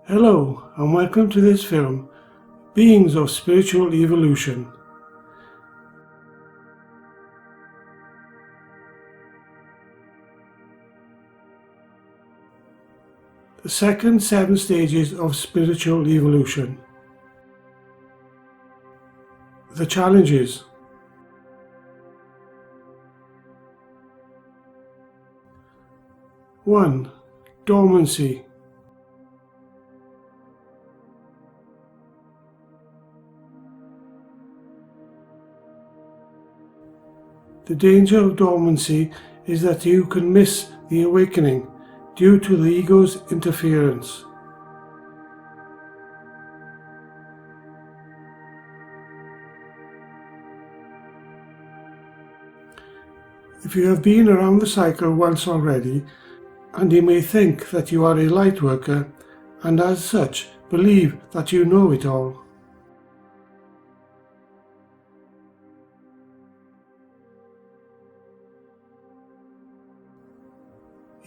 Hello and welcome to this film, Beings of Spiritual Evolution. The second 7 stages of spiritual evolution. The challenges. One, dormancy. The danger of dormancy is that you can miss the awakening due to the ego's interference. If you have been around the cycle once already, and you may think that you are a light worker, and as such believe that you know it all.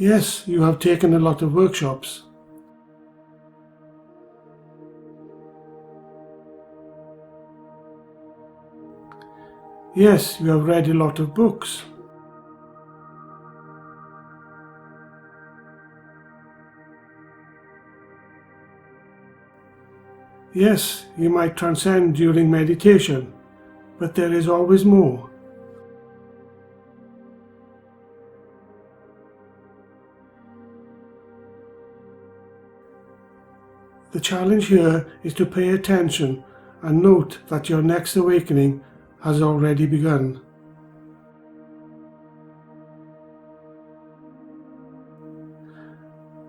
Yes, you have taken a lot of workshops. Yes, you have read a lot of books. Yes, you might transcend during meditation, but there is always more. The challenge here is to pay attention and note that your next awakening has already begun.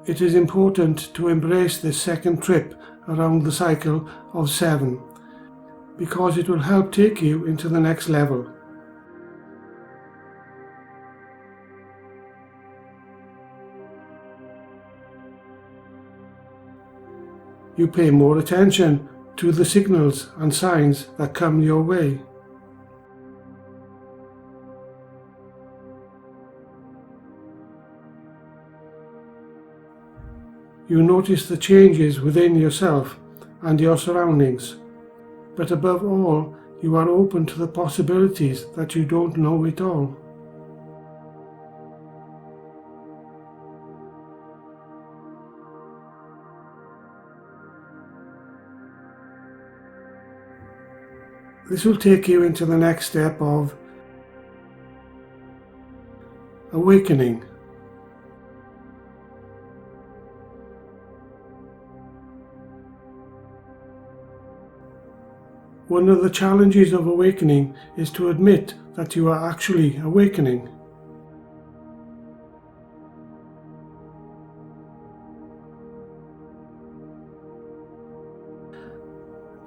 It is important to embrace this second trip around the cycle of 7 because it will help take you into the next level. You pay more attention to the signals and signs that come your way. You notice the changes within yourself and your surroundings, but above all, you are open to the possibilities that you don't know it all. This will take you into the next step of awakening. One of the challenges of awakening is to admit that you are actually awakening.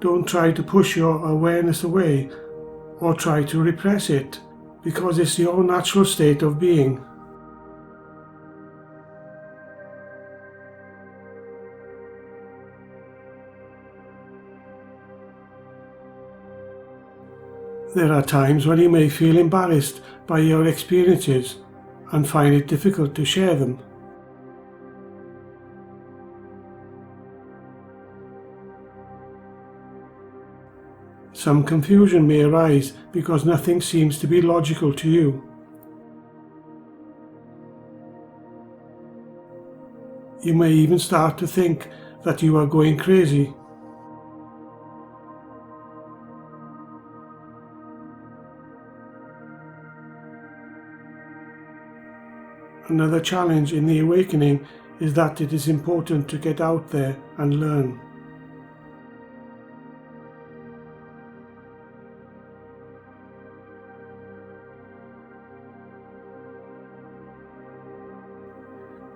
Don't try to push your awareness away or try to repress it, because it's your natural state of being. There are times when you may feel embarrassed by your experiences and find it difficult to share them. Some confusion may arise because nothing seems to be logical to you. You may even start to think that you are going crazy. Another challenge in the awakening is that it is important to get out there and learn.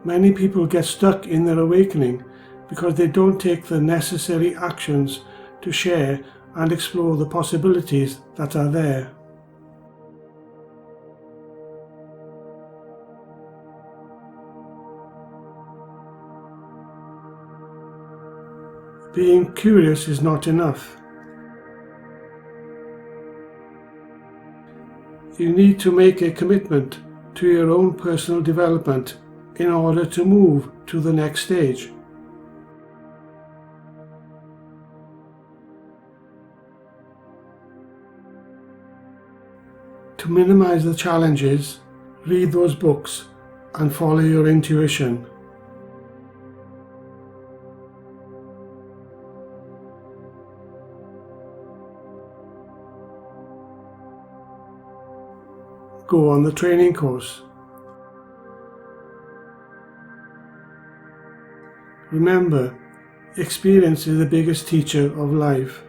Many people get stuck in their awakening because they don't take the necessary actions to share and explore the possibilities that are there. Being curious is not enough. You need to make a commitment to your own personal development in order to move to the next stage. To minimize the challenges, read those books and follow your intuition. Go on the training course. Remember, experience is the biggest teacher of life.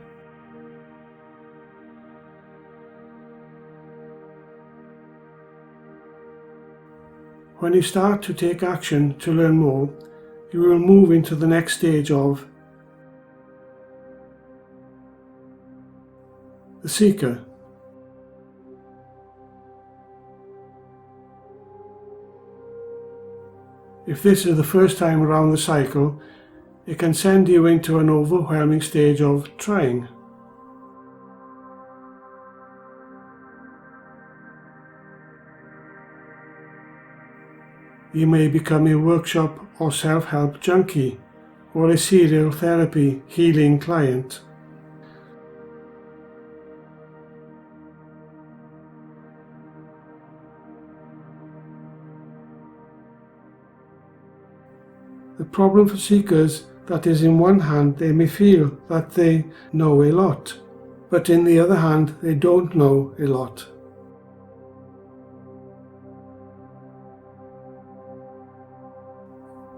When you start to take action to learn more, you will move into the next stage of the seeker. If this is the first time around the cycle, it can send you into an overwhelming stage of trying. You may become a workshop or self-help junkie, or a serial therapy healing client. The problem for seekers that is, in one hand they may feel that they know a lot, but in the other hand they don't know a lot.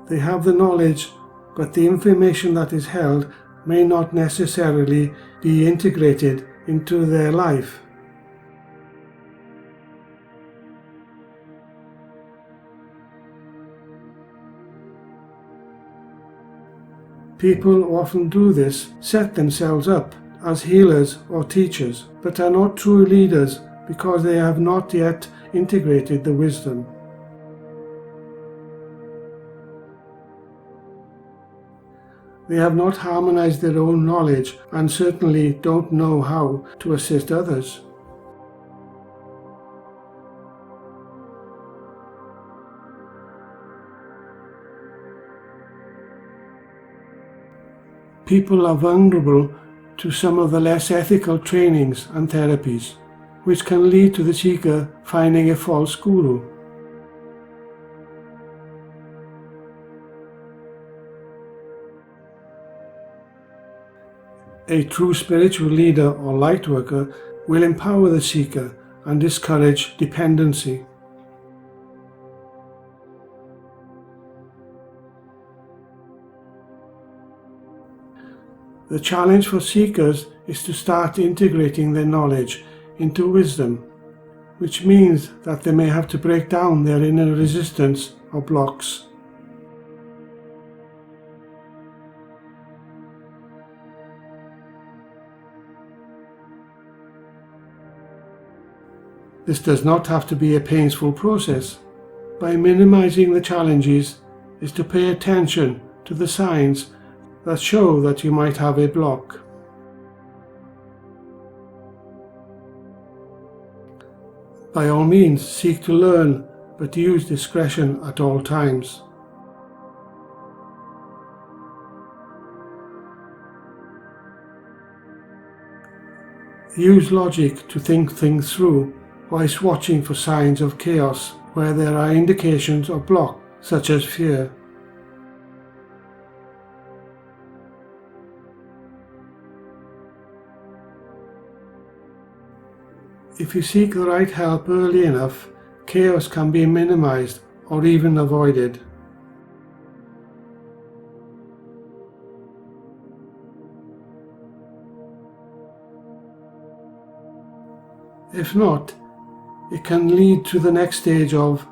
They have the knowledge, but the information that is held may not necessarily be integrated into their life. People often do this, set themselves up as healers or teachers, but are not true leaders because they have not yet integrated the wisdom. They have not harmonized their own knowledge and certainly don't know how to assist others. People are vulnerable to some of the less ethical trainings and therapies, which can lead to the seeker finding a false guru. A true spiritual leader or light worker will empower the seeker and discourage dependency. The challenge for seekers is to start integrating their knowledge into wisdom, which means that they may have to break down their inner resistance or blocks. This does not have to be a painful process. By minimizing the challenges is to pay attention to the signs that show that you might have a block. By all means, seek to learn, but use discretion at all times. Use logic to think things through, whilst watching for signs of chaos where there are indications of block, such as fear. If you seek the right help early enough, chaos can be minimized or even avoided. If not, it can lead to the next stage of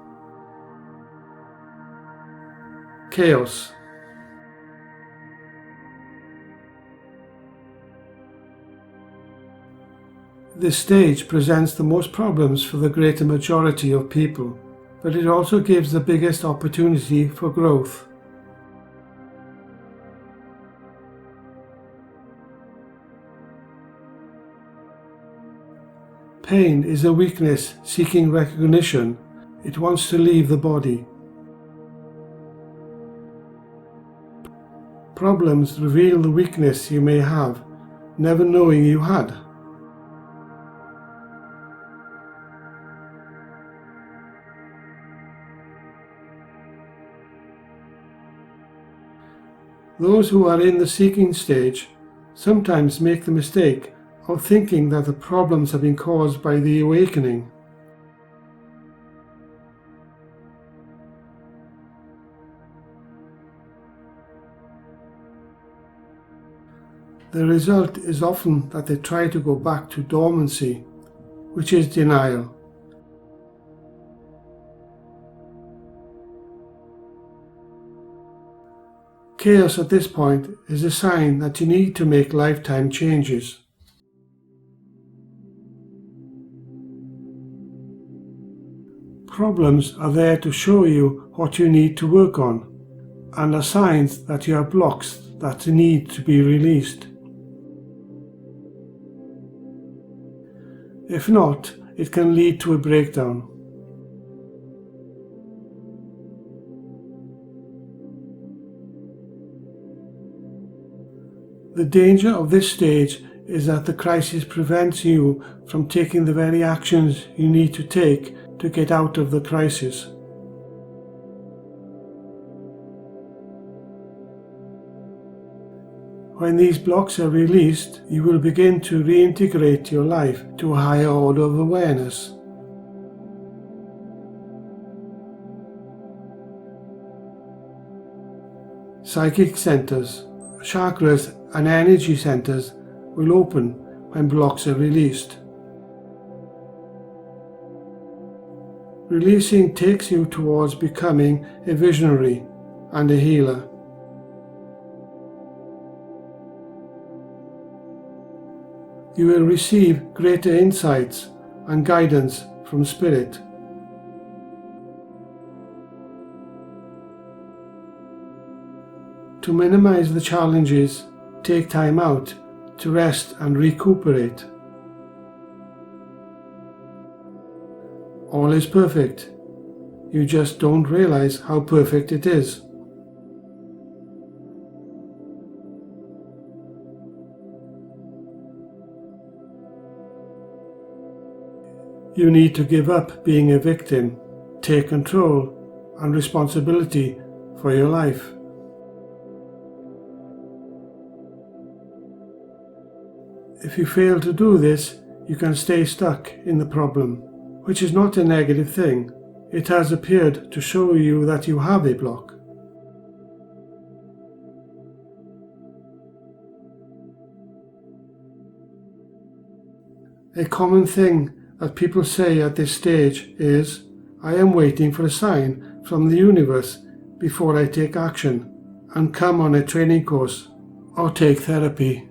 chaos. This stage presents the most problems for the greater majority of people, but it also gives the biggest opportunity for growth. Pain is a weakness seeking recognition. It wants to leave the body. Problems reveal the weakness you may have, never knowing you had. Those who are in the seeking stage sometimes make the mistake of thinking that the problems have been caused by the awakening. The result is often that they try to go back to dormancy, which is denial. Chaos at this point is a sign that you need to make lifetime changes. Problems are there to show you what you need to work on, and are signs that you have blocks that need to be released. If not, it can lead to a breakdown. The danger of this stage is that the crisis prevents you from taking the very actions you need to take to get out of the crisis. When these blocks are released, you will begin to reintegrate your life to a higher order of awareness. Psychic centers, chakras and energy centers will open when blocks are released. Releasing takes you towards becoming a visionary and a healer. You will receive greater insights and guidance from Spirit. To minimize the challenges, take time out to rest and recuperate. All is perfect. You just don't realize how perfect it is. You need to give up being a victim, take control and responsibility for your life. If you fail to do this, you can stay stuck in the problem, which is not a negative thing. It has appeared to show you that you have a block. A common thing that people say at this stage is, "I am waiting for a sign from the universe before I take action and come on a training course or take therapy."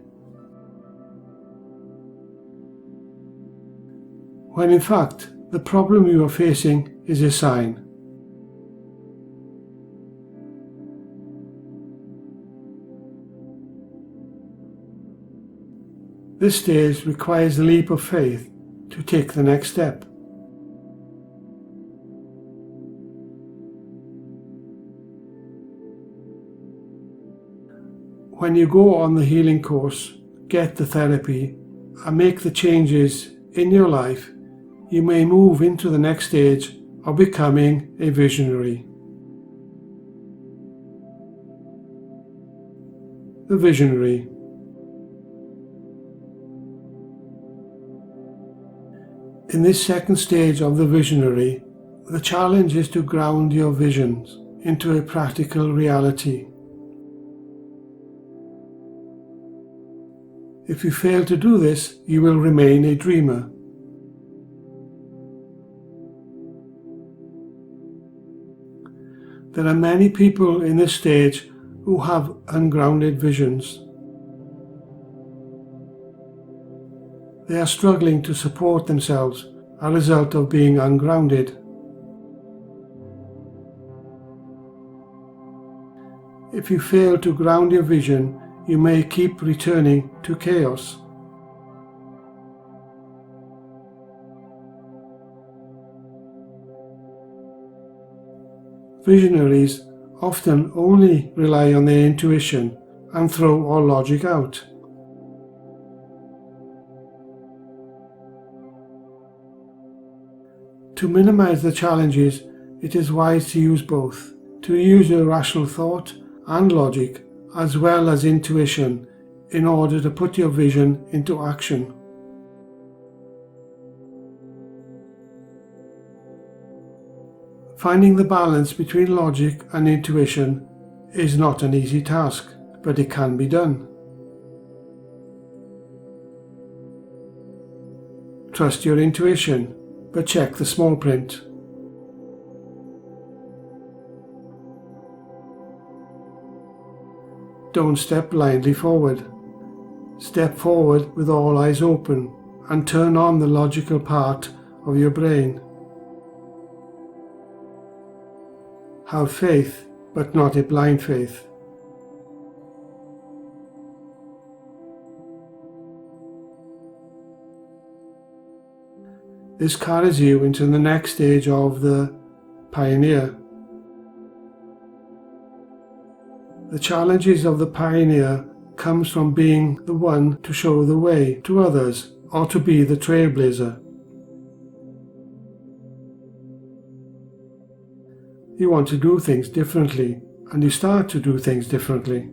When in fact, the problem you are facing is a sign. This stage requires a leap of faith to take the next step. When you go on the healing course, get the therapy, and make the changes in your life, you may move into the next stage of becoming a visionary. The visionary. In this second stage of the visionary, the challenge is to ground your visions into a practical reality. If you fail to do this, you will remain a dreamer. There are many people in this stage who have ungrounded visions. They are struggling to support themselves as a result of being ungrounded. If you fail to ground your vision, you may keep returning to chaos. Visionaries often only rely on their intuition and throw all logic out. To minimize the challenges, it is wise to use both, to use your rational thought and logic as well as intuition in order to put your vision into action. Finding the balance between logic and intuition is not an easy task, but it can be done. Trust your intuition, but check the small print. Don't step blindly forward. Step forward with all eyes open and turn on the logical part of your brain. Have faith, but not a blind faith. This carries you into the next stage of the pioneer. The challenges of the pioneer comes from being the one to show the way to others or to be the trailblazer. You want to do things differently, and you start to do things differently.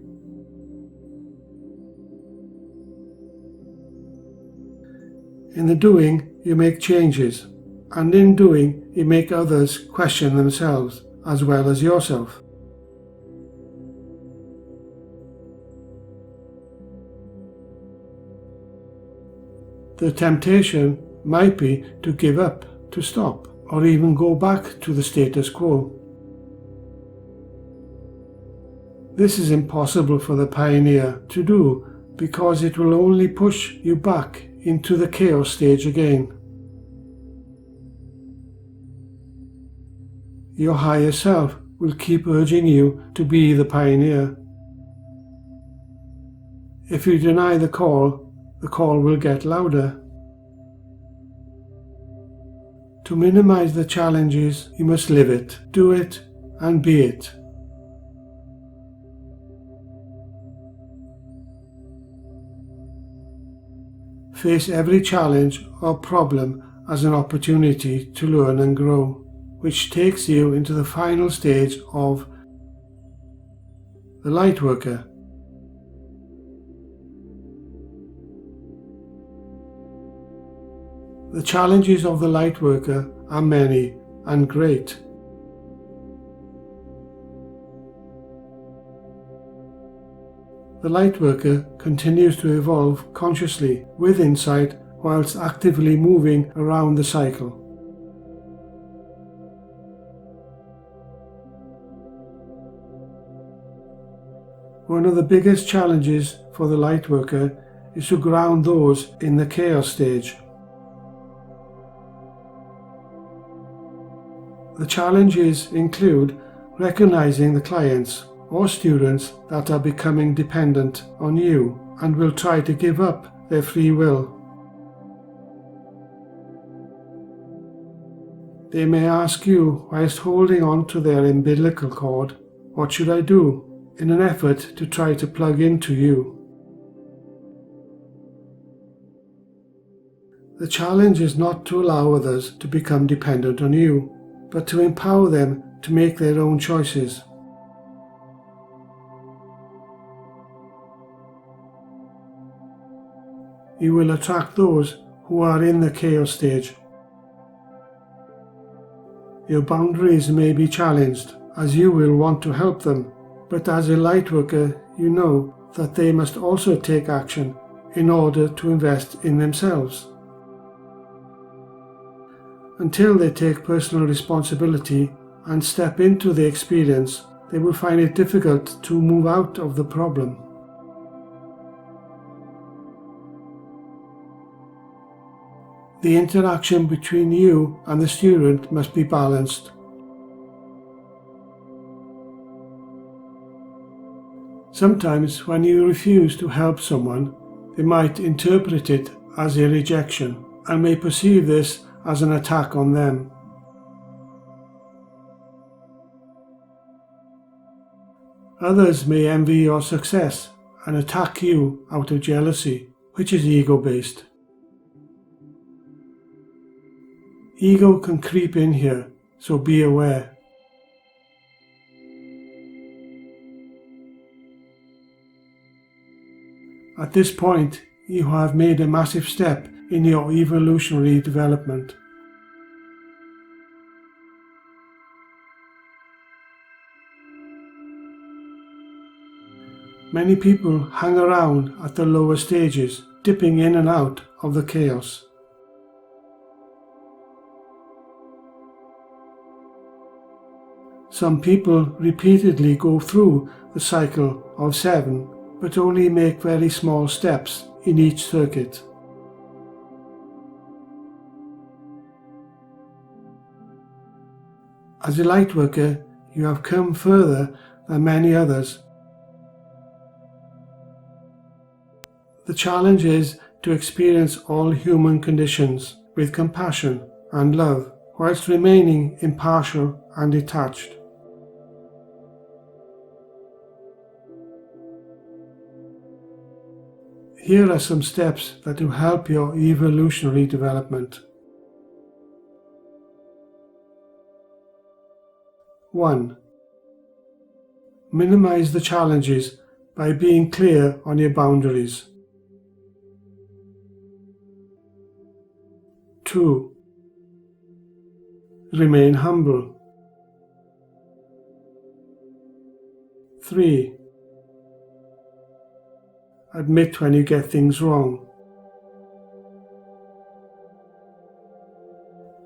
In the doing, you make changes, and in doing, you make others question themselves as well as yourself. The temptation might be to give up, to stop, or even go back to the status quo. This is impossible for the pioneer to do because it will only push you back into the chaos stage again. Your higher self will keep urging you to be the pioneer. If you deny the call will get louder. To minimize the challenges, you must live it, do it, and be it. Face every challenge or problem as an opportunity to learn and grow, which takes you into the final stage of the Lightworker. The challenges of the Lightworker are many and great. The Lightworker continues to evolve consciously with insight whilst actively moving around the cycle. One of the biggest challenges for the Lightworker is to ground those in the chaos stage. The challenges include recognizing the clients or students that are becoming dependent on you and will try to give up their free will. They may ask you, whilst holding on to their umbilical cord, "What should I do?" in an effort to try to plug into you. The challenge is not to allow others to become dependent on you, but to empower them to make their own choices. You will attract those who are in the chaos stage. Your boundaries may be challenged, as you will want to help them, but as a Lightworker, you know that they must also take action in order to invest in themselves. Until they take personal responsibility and step into the experience, they will find it difficult to move out of the problem. The interaction between you and the student must be balanced. Sometimes when you refuse to help someone, they might interpret it as a rejection and may perceive this as an attack on them. Others may envy your success and attack you out of jealousy, which is ego-based. Ego can creep in here, so be aware. At this point, you have made a massive step in your evolutionary development. Many people hang around at the lower stages, dipping in and out of the chaos. Some people repeatedly go through the cycle of 7, but only make very small steps in each circuit. As a lightworker, you have come further than many others. The challenge is to experience all human conditions with compassion and love, whilst remaining impartial and detached. Here are some steps that will help your evolutionary development. 1. Minimize the challenges by being clear on your boundaries. 2. Remain humble. 3. Admit when you get things wrong.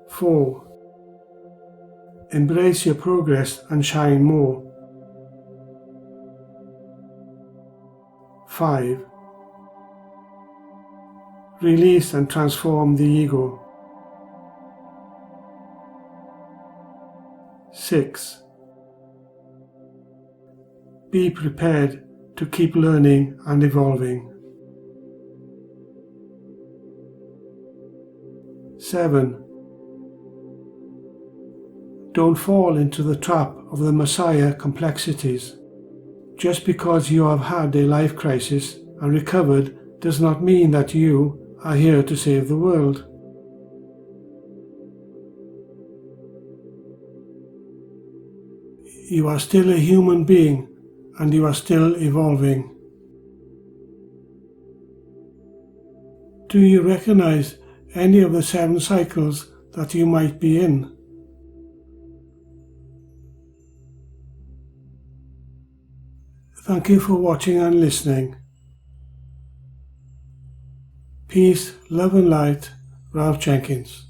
4. Embrace your progress and shine more. 5. Release and transform the ego. 6. Be prepared to keep learning and evolving. 7. Don't fall into the trap of the Messiah complexities. Just because you have had a life crisis and recovered does not mean that you are here to save the world. You are still a human being and you are still evolving. Do you recognize any of the 7 cycles that you might be in? Thank you for watching and listening. Peace, love and light, Ralph Jenkins.